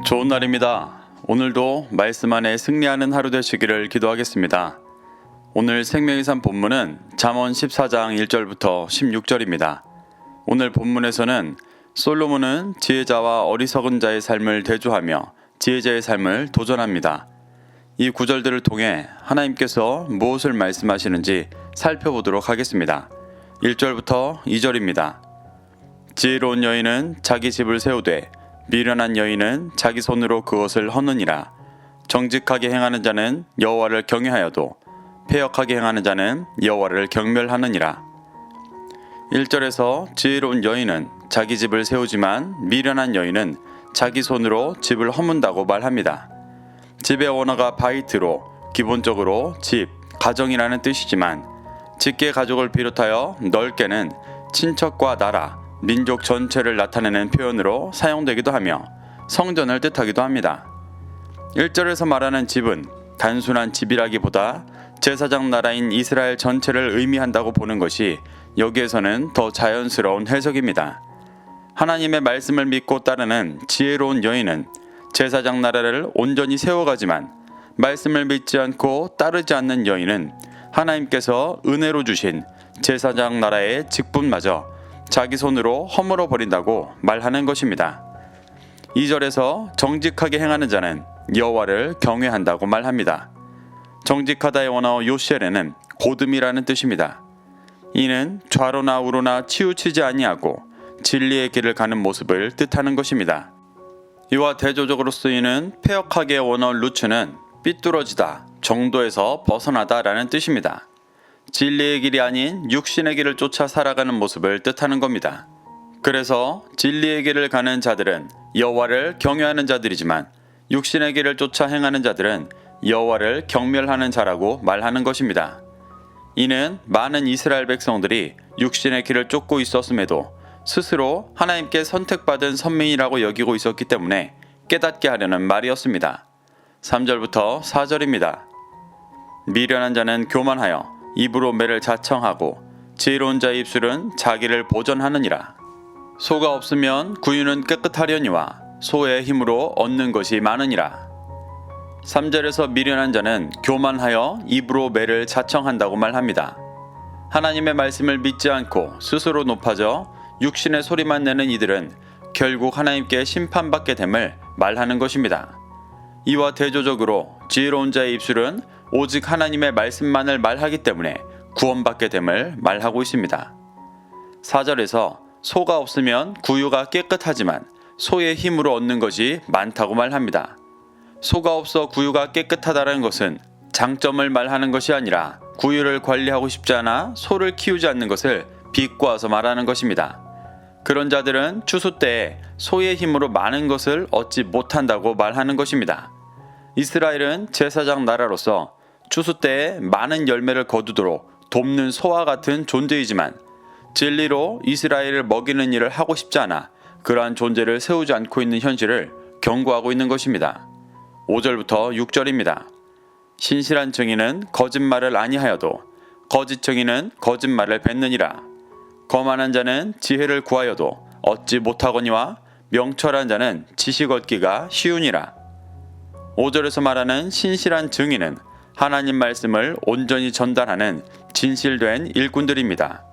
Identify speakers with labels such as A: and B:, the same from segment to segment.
A: 좋은 날입니다. 오늘도 말씀 안에 승리하는 하루 되시기를 기도하겠습니다. 오늘 생명의 산 본문은 잠언 14장 1절부터 16절입니다. 오늘 본문에서는 솔로몬은 지혜자와 어리석은 자의 삶을 대조하며 지혜자의 삶을 도전합니다. 이 구절들을 통해 하나님께서 무엇을 말씀하시는지 살펴보도록 하겠습니다. 1절부터 2절입니다. 지혜로운 여인은 자기 집을 세우되 미련한 여인은 자기 손으로 그것을 허느니라. 정직하게 행하는 자는 여호와를 경외하여도 패역하게 행하는 자는 여호와를 경멸하느니라. 1절에서 지혜로운 여인은 자기 집을 세우지만 미련한 여인은 자기 손으로 집을 허문다고 말합니다. 집의 원어가 바이트로 기본적으로 집, 가정이라는 뜻이지만 직계 가족을 비롯하여 넓게는 친척과 나라, 민족 전체를 나타내는 표현으로 사용되기도 하며 성전을 뜻하기도 합니다. 1절에서 말하는 집은 단순한 집이라기보다 제사장 나라인 이스라엘 전체를 의미한다고 보는 것이 여기에서는 더 자연스러운 해석입니다. 하나님의 말씀을 믿고 따르는 지혜로운 여인은 제사장 나라를 온전히 세워가지만 말씀을 믿지 않고 따르지 않는 여인은 하나님께서 은혜로 주신 제사장 나라의 직분마저 자기 손으로 허물어 버린다고 말하는 것입니다. 2절에서 정직하게 행하는 자는 여호와를 경외한다고 말합니다. 정직하다의 원어 요셀에는 고듬이라는 뜻입니다. 이는 좌로나 우로나 치우치지 아니하고 진리의 길을 가는 모습을 뜻하는 것입니다. 이와 대조적으로 쓰이는 패역하게의 원어 루츠는 삐뚤어지다, 정도에서 벗어나다라는 뜻입니다. 진리의 길이 아닌 육신의 길을 쫓아 살아가는 모습을 뜻하는 겁니다. 그래서 진리의 길을 가는 자들은 여호와를 경외하는 자들이지만 육신의 길을 쫓아 행하는 자들은 여호와를 경멸하는 자라고 말하는 것입니다. 이는 많은 이스라엘 백성들이 육신의 길을 쫓고 있었음에도 스스로 하나님께 선택받은 선민이라고 여기고 있었기 때문에 깨닫게 하려는 말이었습니다. 3절부터 4절입니다. 미련한 자는 교만하여 입으로 매를 자청하고 지혜로운 자의 입술은 자기를 보전하느니라. 소가 없으면 구유는 깨끗하려니와 소의 힘으로 얻는 것이 많으니라. 3절에서 미련한 자는 교만하여 입으로 매를 자청한다고 말합니다. 하나님의 말씀을 믿지 않고 스스로 높아져 육신의 소리만 내는 이들은 결국 하나님께 심판받게 됨을 말하는 것입니다. 이와 대조적으로 지혜로운 자의 입술은 오직 하나님의 말씀만을 말하기 때문에 구원받게 됨을 말하고 있습니다. 4절에서 소가 없으면 구유가 깨끗하지만 소의 힘으로 얻는 것이 많다고 말합니다. 소가 없어 구유가 깨끗하다는 것은 장점을 말하는 것이 아니라 구유를 관리하고 싶지 않아 소를 키우지 않는 것을 비꼬아서 말하는 것입니다. 그런 자들은 추수 때에 소의 힘으로 많은 것을 얻지 못한다고 말하는 것입니다. 이스라엘은 제사장 나라로서 추수 때에 많은 열매를 거두도록 돕는 소와 같은 존재이지만 진리로 이스라엘을 먹이는 일을 하고 싶지 않아 그러한 존재를 세우지 않고 있는 현실을 경고하고 있는 것입니다. 5절부터 6절입니다. 신실한 증인은 거짓말을 아니하여도 거짓 증인은 거짓말을 뱉느니라. 거만한 자는 지혜를 구하여도 얻지 못하거니와 명철한 자는 지식 얻기가 쉬우니라. 5절에서 말하는 신실한 증인은 하나님 말씀을 온전히 전달하는 진실된 일꾼들입니다.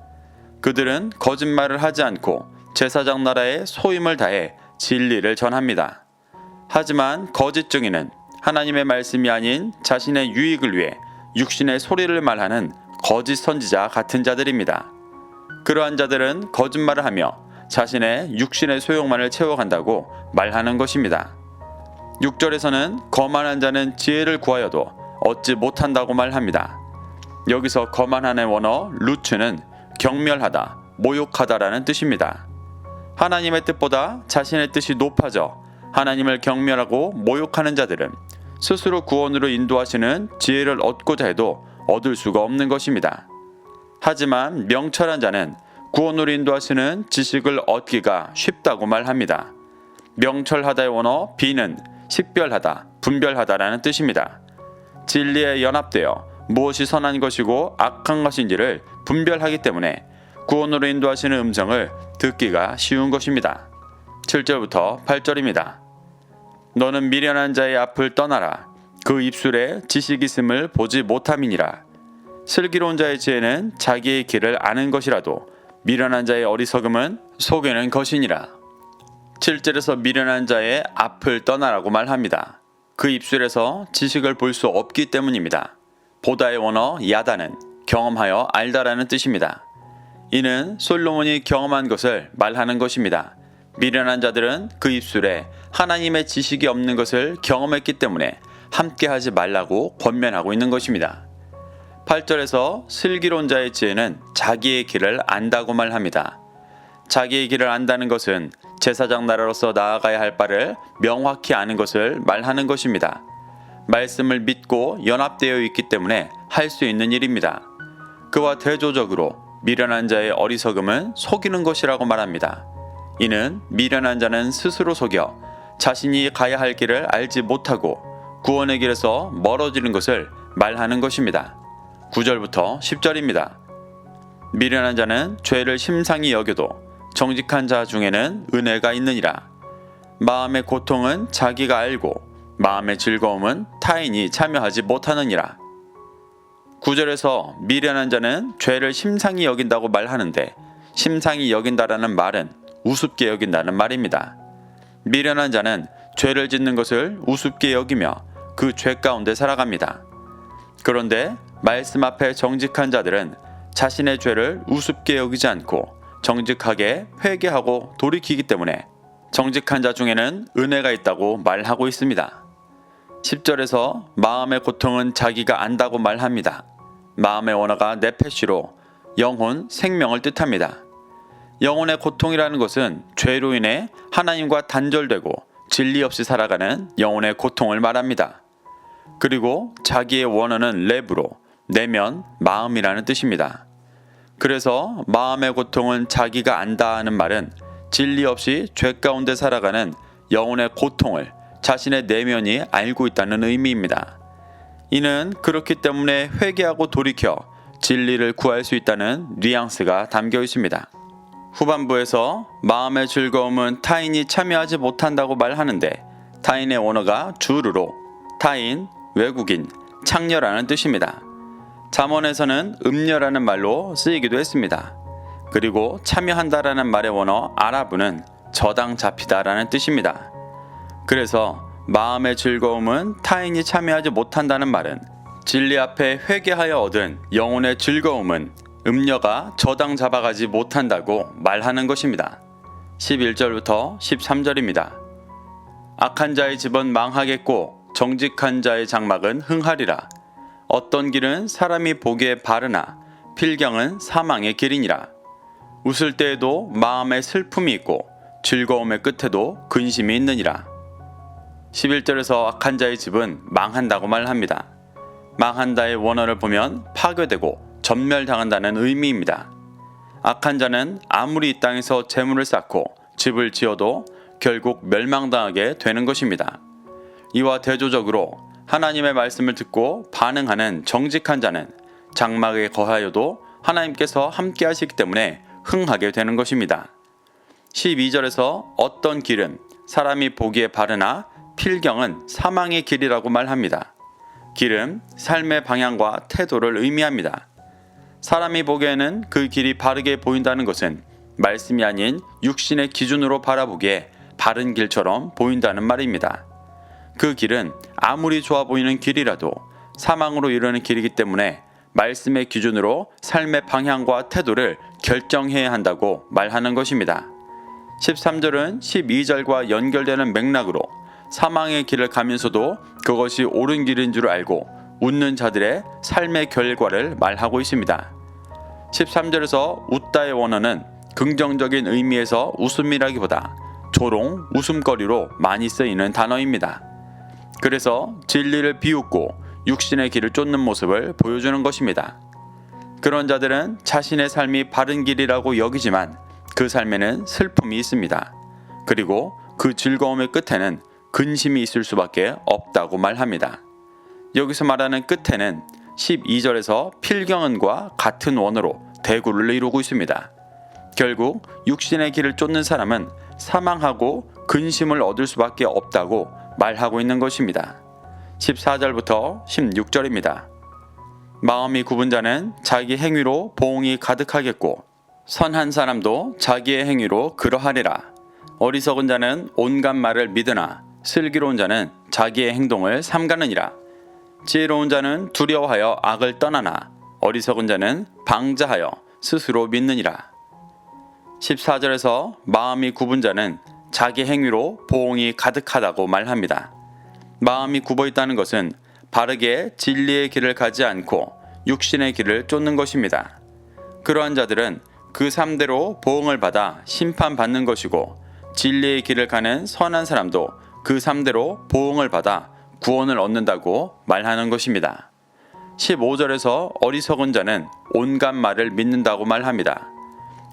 A: 그들은 거짓말을 하지 않고 제사장 나라의 소임을 다해 진리를 전합니다. 하지만 거짓 증인은 하나님의 말씀이 아닌 자신의 유익을 위해 육신의 소리를 말하는 거짓 선지자 같은 자들입니다. 그러한 자들은 거짓말을 하며 자신의 육신의 소욕만을 채워간다고 말하는 것입니다. 6절에서는 거만한 자는 지혜를 구하여도 얻지 못한다고 말합니다. 여기서 거만한의 원어 루츠는 경멸하다, 모욕하다라는 뜻입니다. 하나님의 뜻보다 자신의 뜻이 높아져 하나님을 경멸하고 모욕하는 자들은 스스로 구원으로 인도하시는 지혜를 얻고자 해도 얻을 수가 없는 것입니다. 하지만 명철한 자는 구원으로 인도하시는 지식을 얻기가 쉽다고 말합니다. 명철하다의 원어 비는 식별하다, 분별하다라는 뜻입니다. 진리에 연합되어 무엇이 선한 것이고 악한 것인지를 분별하기 때문에 구원으로 인도하시는 음성을 듣기가 쉬운 것입니다. 7절부터 8절입니다. 너는 미련한 자의 앞을 떠나라. 그 입술에 지식이 있음을 보지 못함이니라. 슬기로운 자의 지혜는 자기의 길을 아는 것이라도 미련한 자의 어리석음은 속이는 것이니라. 7절에서 미련한 자의 앞을 떠나라고 말합니다. 그 입술에서 지식을 볼 수 없기 때문입니다. 보다의 원어 야다는 경험하여 알다라는 뜻입니다. 이는 솔로몬이 경험한 것을 말하는 것입니다. 미련한 자들은 그 입술에 하나님의 지식이 없는 것을 경험했기 때문에 함께하지 말라고 권면하고 있는 것입니다. 8절에서 슬기로운 자의 지혜는 자기의 길을 안다고 말합니다. 자기의 길을 안다는 것은 제사장 나라로서 나아가야 할 바를 명확히 아는 것을 말하는 것입니다. 말씀을 믿고 연합되어 있기 때문에 할 수 있는 일입니다. 그와 대조적으로 미련한 자의 어리석음은 속이는 것이라고 말합니다. 이는 미련한 자는 스스로 속여 자신이 가야 할 길을 알지 못하고 구원의 길에서 멀어지는 것을 말하는 것입니다. 9절부터 10절입니다. 미련한 자는 죄를 심상히 여겨도 정직한 자 중에는 은혜가 있느니라. 마음의 고통은 자기가 알고 마음의 즐거움은 타인이 참여하지 못하느니라. 9절에서 미련한 자는 죄를 심상히 여긴다고 말하는데 심상히 여긴다라는 말은 우습게 여긴다는 말입니다. 미련한 자는 죄를 짓는 것을 우습게 여기며 그 죄 가운데 살아갑니다. 그런데 말씀 앞에 정직한 자들은 자신의 죄를 우습게 여기지 않고 정직하게 회개하고 돌이키기 때문에 정직한 자 중에는 은혜가 있다고 말하고 있습니다. 10절에서 마음의 고통은 자기가 안다고 말합니다. 마음의 원어가 네페시로 영혼, 생명을 뜻합니다. 영혼의 고통이라는 것은 죄로 인해 하나님과 단절되고 진리 없이 살아가는 영혼의 고통을 말합니다. 그리고 자기의 원어는 랩으로 내면, 마음이라는 뜻입니다. 그래서 마음의 고통은 자기가 안다 하는 말은 진리 없이 죄 가운데 살아가는 영혼의 고통을 자신의 내면이 알고 있다는 의미입니다. 이는 그렇기 때문에 회개하고 돌이켜 진리를 구할 수 있다는 뉘앙스가 담겨 있습니다. 후반부에서 마음의 즐거움은 타인이 참여하지 못한다고 말하는데 타인의 원어가 주르로 타인, 외국인, 창녀라는 뜻입니다. 잠언에서는 음녀라는 말로 쓰이기도 했습니다. 그리고 참여한다라는 말의 원어 아라브는 저당 잡히다라는 뜻입니다. 그래서 마음의 즐거움은 타인이 참여하지 못한다는 말은 진리 앞에 회개하여 얻은 영혼의 즐거움은 음녀가 저당 잡아가지 못한다고 말하는 것입니다. 11절부터 13절입니다. 악한 자의 집은 망하겠고 정직한 자의 장막은 흥하리라. 어떤 길은 사람이 보기에 바르나 필경은 사망의 길이니라. 웃을 때에도 마음에 슬픔이 있고 즐거움의 끝에도 근심이 있느니라. 11절에서 악한 자의 집은 망한다고 말합니다. 망한다의 원어를 보면 파괴되고 전멸당한다는 의미입니다. 악한 자는 아무리 이 땅에서 재물을 쌓고 집을 지어도 결국 멸망당하게 되는 것입니다. 이와 대조적으로 하나님의 말씀을 듣고 반응하는 정직한 자는 장막에 거하여도 하나님께서 함께 하시기 때문에 흥하게 되는 것입니다. 12절에서 어떤 길은 사람이 보기에 바르나 필경은 사망의 길이라고 말합니다. 길은 삶의 방향과 태도를 의미합니다. 사람이 보기에는 그 길이 바르게 보인다는 것은 말씀이 아닌 육신의 기준으로 바라보기에 바른 길처럼 보인다는 말입니다. 그 길은 아무리 좋아 보이는 길이라도 사망으로 이르는 길이기 때문에 말씀의 기준으로 삶의 방향과 태도를 결정해야 한다고 말하는 것입니다. 13절은 12절과 연결되는 맥락으로 사망의 길을 가면서도 그것이 옳은 길인 줄 알고 웃는 자들의 삶의 결과를 말하고 있습니다. 13절에서 웃다의 원어는 긍정적인 의미에서 웃음이라기보다 조롱, 웃음거리로 많이 쓰이는 단어입니다. 그래서 진리를 비웃고 육신의 길을 쫓는 모습을 보여주는 것입니다. 그런 자들은 자신의 삶이 바른 길이라고 여기지만 그 삶에는 슬픔이 있습니다. 그리고 그 즐거움의 끝에는 근심이 있을 수밖에 없다고 말합니다. 여기서 말하는 끝에는 12절에서 필경은과 같은 원어로 대구를 이루고 있습니다. 결국 육신의 길을 쫓는 사람은 사망하고 근심을 얻을 수밖에 없다고 말하고 있는 것입니다. 14절부터 16절입니다. 마음이 굽은 자는 자기 행위로 보응이 가득하겠고 선한 사람도 자기의 행위로 그러하리라. 어리석은 자는 온갖 말을 믿으나 슬기로운 자는 자기의 행동을 삼가느니라. 지혜로운 자는 두려워하여 악을 떠나나 어리석은 자는 방자하여 스스로 믿느니라. 14절에서 마음이 굽은 자는 자기 행위로 보응이 가득하다고 말합니다. 마음이 굽어 있다는 것은 바르게 진리의 길을 가지 않고 육신의 길을 쫓는 것입니다. 그러한 자들은 그 삶대로 보응을 받아 심판받는 것이고 진리의 길을 가는 선한 사람도 그 삶대로 보응을 받아 구원을 얻는다고 말하는 것입니다. 15절에서 어리석은 자는 온갖 말을 믿는다고 말합니다.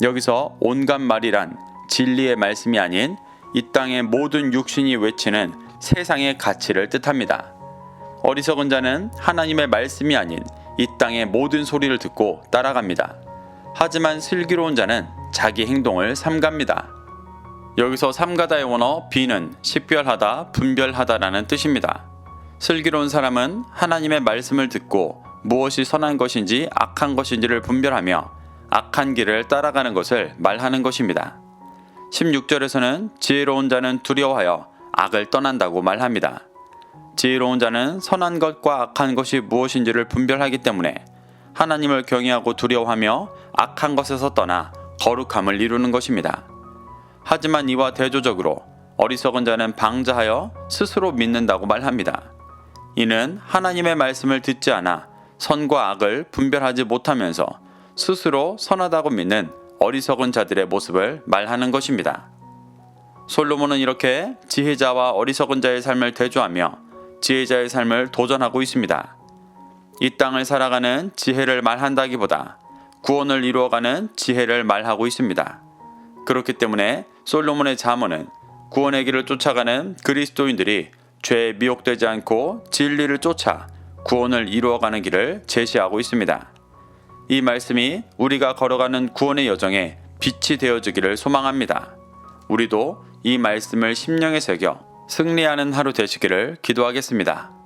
A: 여기서 온갖 말이란 진리의 말씀이 아닌 이 땅의 모든 육신이 외치는 세상의 가치를 뜻합니다. 어리석은 자는 하나님의 말씀이 아닌 이 땅의 모든 소리를 듣고 따라갑니다. 하지만 슬기로운 자는 자기 행동을 삼갑니다. 여기서 삼가다의 원어 비는 식별하다, 분별하다라는 뜻입니다. 슬기로운 사람은 하나님의 말씀을 듣고 무엇이 선한 것인지 악한 것인지를 분별하며 악한 길을 따라가는 것을 말하는 것입니다. 16절에서는 지혜로운 자는 두려워하여 악을 떠난다고 말합니다. 지혜로운 자는 선한 것과 악한 것이 무엇인지를 분별하기 때문에 하나님을 경외하고 두려워하며 악한 것에서 떠나 거룩함을 이루는 것입니다. 하지만 이와 대조적으로 어리석은 자는 방자하여 스스로 믿는다고 말합니다. 이는 하나님의 말씀을 듣지 않아 선과 악을 분별하지 못하면서 스스로 선하다고 믿는 어리석은 자들의 모습을 말하는 것입니다. 솔로몬은 이렇게 지혜자와 어리석은 자의 삶을 대조하며 지혜자의 삶을 도전하고 있습니다. 이 땅을 살아가는 지혜를 말한다기보다 구원을 이루어가는 지혜를 말하고 있습니다. 그렇기 때문에 솔로몬의 잠언은 구원의 길을 쫓아가는 그리스도인들이 죄에 미혹되지 않고 진리를 쫓아 구원을 이루어가는 길을 제시하고 있습니다. 이 말씀이 우리가 걸어가는 구원의 여정에 빛이 되어주기를 소망합니다. 우리도 이 말씀을 심령에 새겨 승리하는 하루 되시기를 기도하겠습니다.